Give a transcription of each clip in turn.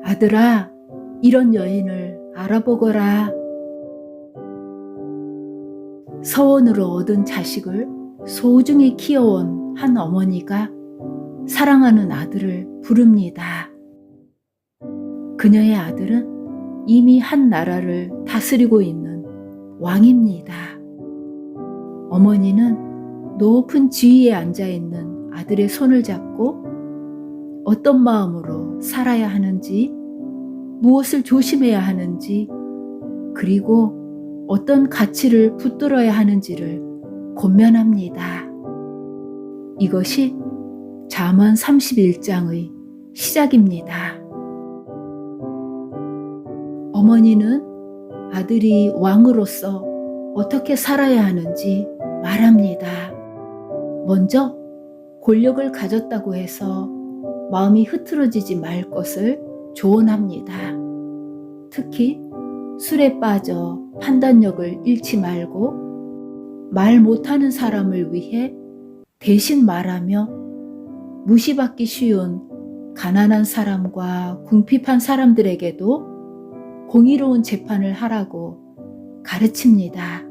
아들아, 이런 여인을 알아보거라. 서원으로 얻은 자식을 소중히 키워온 한 어머니가 사랑하는 아들을 부릅니다. 그녀의 아들은 이미 한 나라를 다스리고 있는 왕입니다. 어머니는 높은 지위에 앉아있는 아들의 손을 잡고 어떤 마음으로 살아야 하는지, 무엇을 조심해야 하는지, 그리고 어떤 가치를 붙들어야 하는지를 권면합니다. 이것이 잠언 31장의 시작입니다. 어머니는 아들이 왕으로서 어떻게 살아야 하는지 말합니다. 먼저 권력을 가졌다고 해서 마음이 흐트러지지 말 것을 조언합니다. 특히 술에 빠져 판단력을 잃지 말고 말 못하는 사람을 위해 대신 말하며 무시받기 쉬운 가난한 사람과 궁핍한 사람들에게도 공의로운 재판을 하라고 가르칩니다.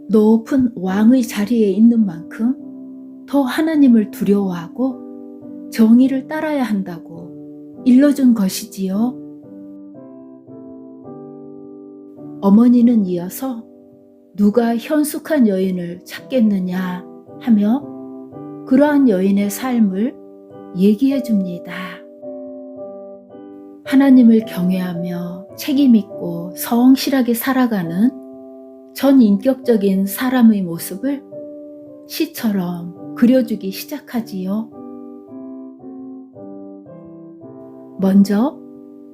높은 왕의 자리에 있는 만큼 더 하나님을 두려워하고 정의를 따라야 한다고 일러준 것이지요. 어머니는 이어서 누가 현숙한 여인을 찾겠느냐 하며 그러한 여인의 삶을 얘기해 줍니다. 하나님을 경외하며 책임있고 성실하게 살아가는 전인격적인 사람의 모습을 시처럼 그려주기 시작하지요. 먼저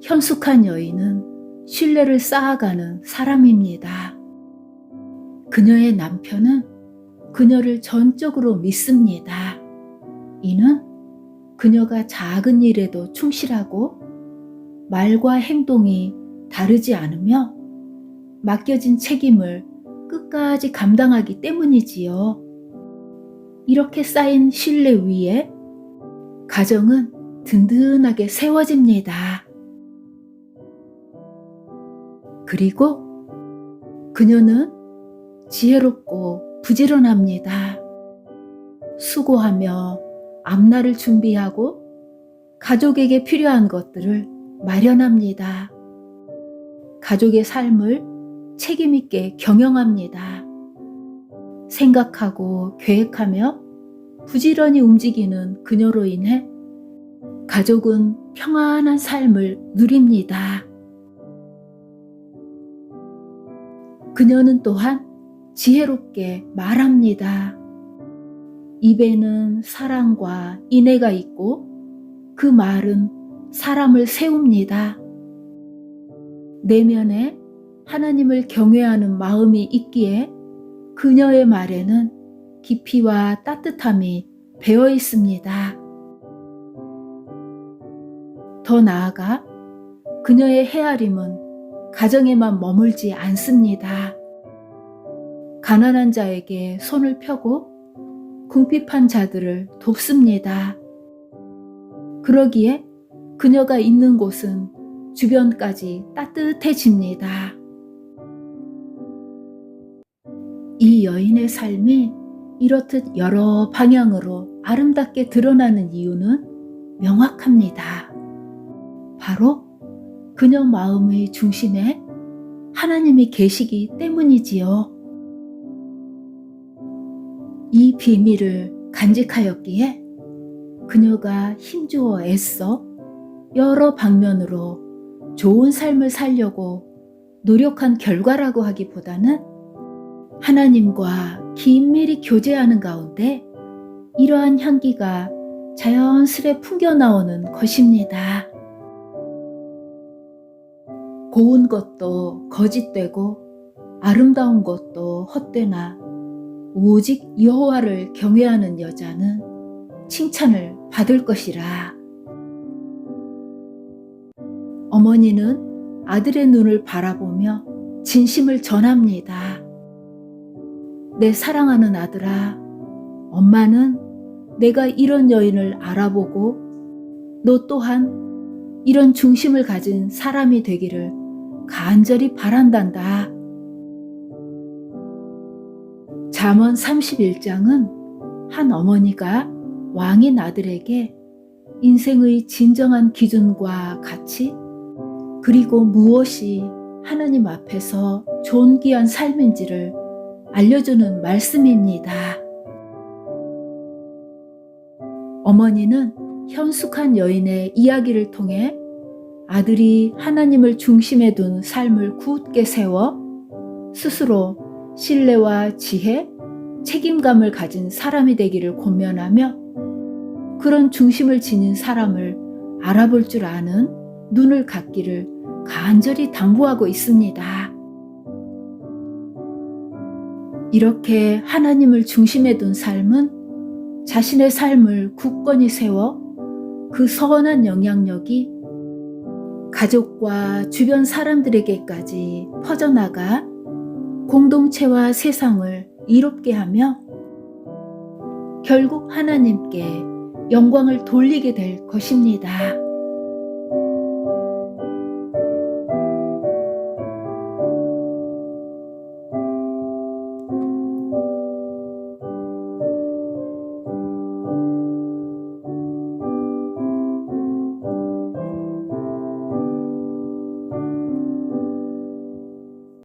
현숙한 여인은 신뢰를 쌓아가는 사람입니다. 그녀의 남편은 그녀를 전적으로 믿습니다. 이는 그녀가 작은 일에도 충실하고 말과 행동이 다르지 않으며 맡겨진 책임을 끝까지 감당하기 때문이지요. 이렇게 쌓인 신뢰 위에 가정은 든든하게 세워집니다. 그리고 그녀는 지혜롭고 부지런합니다. 수고하며 앞날을 준비하고 가족에게 필요한 것들을 마련합니다. 가족의 삶을 책임있게 경영합니다. 생각하고 계획하며 부지런히 움직이는 그녀로 인해 가족은 평안한 삶을 누립니다. 그녀는 또한 지혜롭게 말합니다. 입에는 사랑과 인애가 있고 그 말은 사람을 세웁니다. 내면에 하나님을 경외하는 마음이 있기에 그녀의 말에는 깊이와 따뜻함이 배어 있습니다. 더 나아가 그녀의 헤아림은 가정에만 머물지 않습니다. 가난한 자에게 손을 펴고 궁핍한 자들을 돕습니다. 그러기에 그녀가 있는 곳은 주변까지 따뜻해집니다. 이 여인의 삶이 이렇듯 여러 방향으로 아름답게 드러나는 이유는 명확합니다. 바로 그녀 마음의 중심에 하나님이 계시기 때문이지요. 이 비밀을 간직하였기에 그녀가 힘주어 애써 여러 방면으로 좋은 삶을 살려고 노력한 결과라고 하기보다는 하나님과 긴밀히 교제하는 가운데 이러한 향기가 자연스레 풍겨나오는 것입니다. 고운 것도 거짓되고 아름다운 것도 헛되나 오직 여호와를 경외하는 여자는 칭찬을 받을 것이라. 어머니는 아들의 눈을 바라보며 진심을 전합니다. 내 사랑하는 아들아, 엄마는 내가 이런 여인을 알아보고 너 또한 이런 중심을 가진 사람이 되기를 간절히 바란단다. 잠언 31장은 한 어머니가 왕인 아들에게 인생의 진정한 기준과 가치, 그리고 무엇이 하나님 앞에서 존귀한 삶인지를 알려주는 말씀입니다. 어머니는 현숙한 여인의 이야기를 통해 아들이 하나님을 중심에 둔 삶을 굳게 세워 스스로 신뢰와 지혜, 책임감을 가진 사람이 되기를 권면하며 그런 중심을 지닌 사람을 알아볼 줄 아는 눈을 갖기를 간절히 당부하고 있습니다. 이렇게 하나님을 중심에 둔 삶은 자신의 삶을 굳건히 세워 그 선한 영향력이 가족과 주변 사람들에게까지 퍼져나가 공동체와 세상을 이롭게 하며 결국 하나님께 영광을 돌리게 될 것입니다.